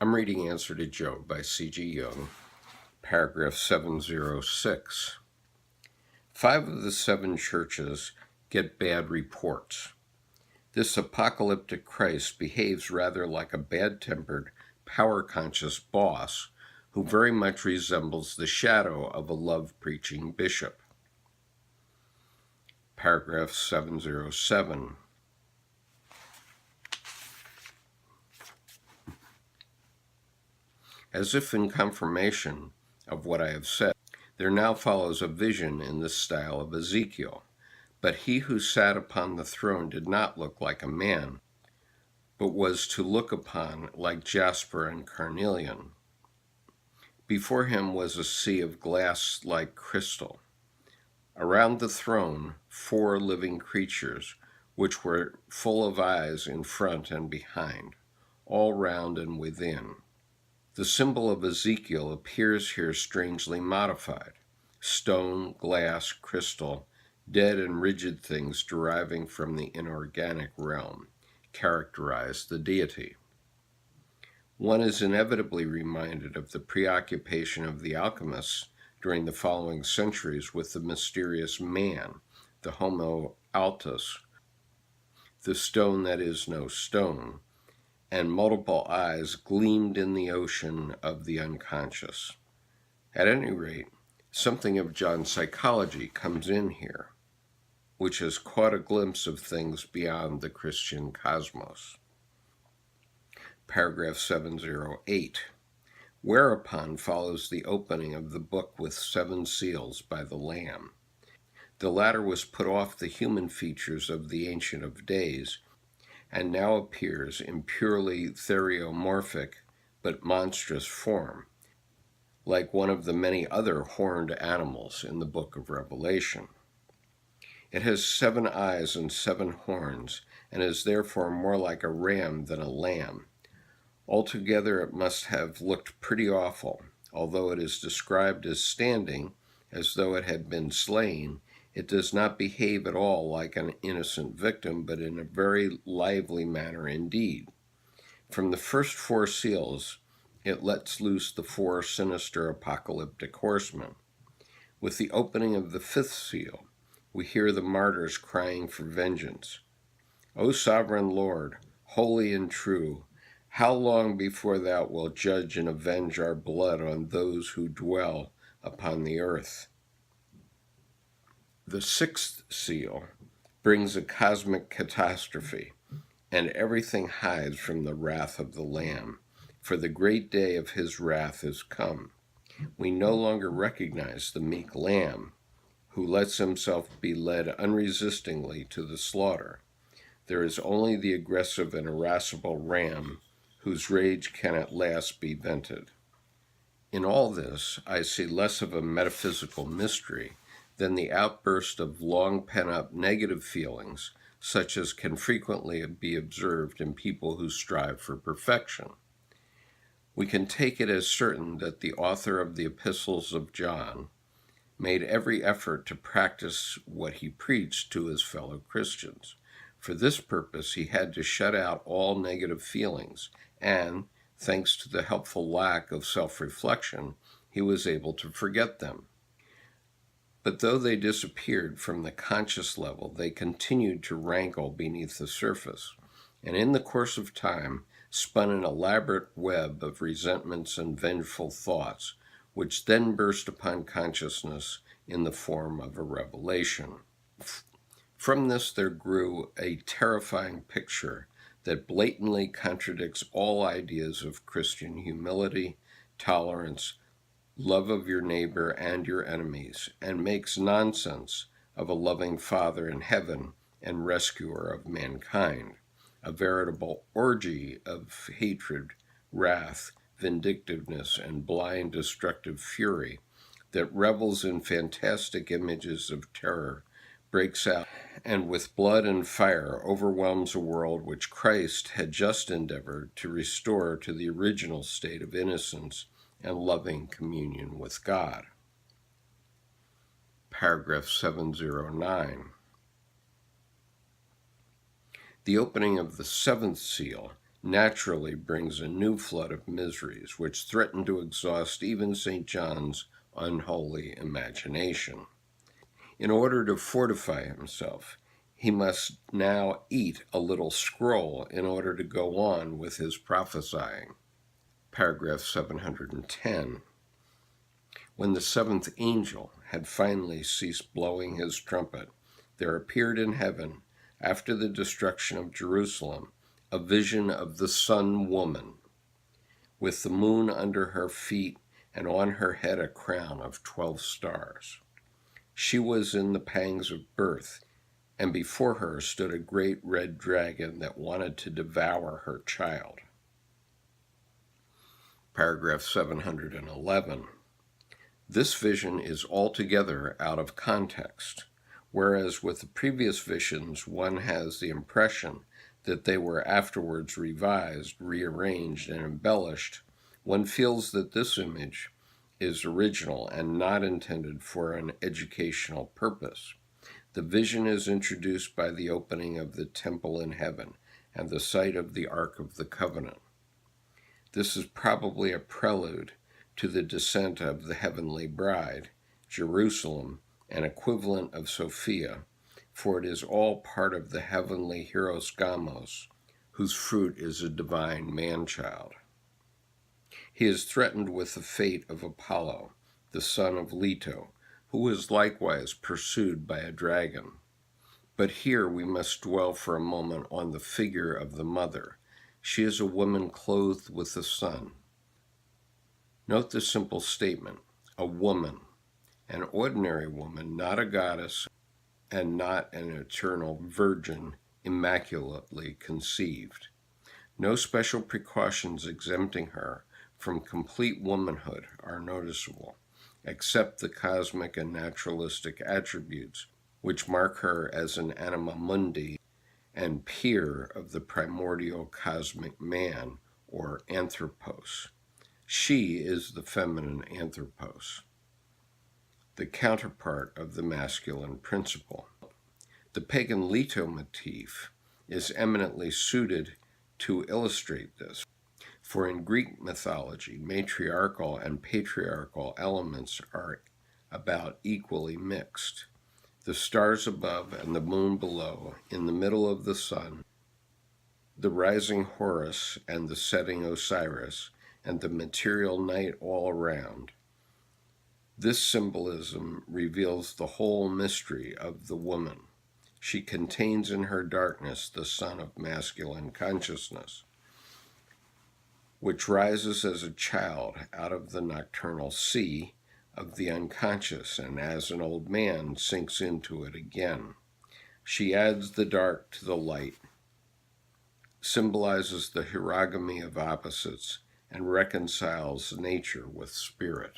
I'm reading Answer to Job by C.G. Jung, paragraph 706. 5 of the 7 churches get bad reports. This apocalyptic Christ behaves rather like a bad-tempered, power-conscious boss who very much resembles the shadow of a love-preaching bishop. Paragraph 707. As if in confirmation of what I have said, there now follows a vision in the style of Ezekiel. But he who sat upon the throne did not look like a man, but was to look upon like jasper and carnelian. Before him was a sea of glass like crystal. Around the throne 4 living creatures, which were full of eyes in front and behind, all round and within. The symbol of Ezekiel appears here strangely modified. Stone, glass, crystal, dead and rigid things deriving from the inorganic realm characterize the deity. One is inevitably reminded of the preoccupation of the alchemists during the following centuries with the mysterious man, the homo altus, the stone that is no stone, and multiple eyes gleamed in the ocean of the unconscious. At any rate, something of John's psychology comes in here, which has caught a glimpse of things beyond the Christian cosmos. Paragraph 708. Whereupon follows the opening of the book with 7 seals by the Lamb. The latter was put off the human features of the Ancient of Days, and now appears in purely theriomorphic but monstrous form, like one of the many other horned animals in the book of Revelation. It has 7 eyes and 7 horns, and is therefore more like a ram than a lamb. Altogether it must have looked pretty awful. Although it is described as standing, as though it had been slain, it does not behave at all like an innocent victim, but in a very lively manner indeed. From the first 4 seals, it lets loose the 4 sinister apocalyptic horsemen. With the opening of the 5th seal, we hear the martyrs crying for vengeance. O sovereign Lord, holy and true, how long before thou wilt judge and avenge our blood on those who dwell upon the earth? The 6th seal brings a cosmic catastrophe, and everything hides from the wrath of the Lamb, for the great day of his wrath is come. We no longer recognize the meek Lamb, who lets himself be led unresistingly to the slaughter. There is only the aggressive and irascible ram, whose rage can at last be vented. In all this, I see less of a metaphysical mystery than the outburst of long pent-up negative feelings, such as can frequently be observed in people who strive for perfection. We can take it as certain that the author of the epistles of John made every effort to practice what he preached to his fellow Christians. For this purpose, he had to shut out all negative feelings, and, thanks to the helpful lack of self-reflection, he was able to forget them. But though they disappeared from the conscious level, they continued to rankle beneath the surface, and in the course of time spun an elaborate web of resentments and vengeful thoughts, which then burst upon consciousness in the form of a revelation. From this there grew a terrifying picture that blatantly contradicts all ideas of Christian humility, tolerance, love of your neighbor and your enemies, and makes nonsense of a loving Father in heaven and rescuer of mankind, a veritable orgy of hatred, wrath, vindictiveness, and blind destructive fury that revels in fantastic images of terror, breaks out, and with blood and fire overwhelms a world which Christ had just endeavored to restore to the original state of innocence and loving communion with God. Paragraph 709. The opening of the 7th seal naturally brings a new flood of miseries which threaten to exhaust even St. John's unholy imagination. In order to fortify himself, he must now eat a little scroll in order to go on with his prophesying. Paragraph 710. When the seventh angel had finally ceased blowing his trumpet, there appeared in heaven, after the destruction of Jerusalem, a vision of the sun woman, with the moon under her feet and on her head a crown of 12 stars. She was in the pangs of birth, and before her stood a great red dragon that wanted to devour her child. Paragraph 711. This vision is altogether out of context, whereas with the previous visions one has the impression that they were afterwards revised, rearranged, and embellished. One feels that this image is original and not intended for an educational purpose. The vision is introduced by the opening of the temple in heaven and the sight of the Ark of the Covenant. This is probably a prelude to the descent of the heavenly bride, Jerusalem, an equivalent of Sophia, for it is all part of the heavenly hieros gamos, whose fruit is a divine man-child. He is threatened with the fate of Apollo, the son of Leto, who was likewise pursued by a dragon. But here we must dwell for a moment on the figure of the mother. She is a woman clothed with the sun. Note the simple statement, a woman, an ordinary woman, not a goddess, and not an eternal virgin, immaculately conceived. No special precautions exempting her from complete womanhood are noticeable, except the cosmic and naturalistic attributes which mark her as an anima mundi and peer of the primordial cosmic man, or Anthropos. She is the feminine Anthropos, the counterpart of the masculine principle. The pagan Leto motif is eminently suited to illustrate this, for in Greek mythology, matriarchal and patriarchal elements are about equally mixed. The stars above and the moon below, in the middle of the sun, the rising Horus and the setting Osiris, and the material night all around. This symbolism reveals the whole mystery of the woman. She contains in her darkness the sun of masculine consciousness, which rises as a child out of the nocturnal sea of the unconscious, and as an old man sinks into it again. She adds the dark to the light, symbolizes the hierogamy of opposites, and reconciles nature with spirit.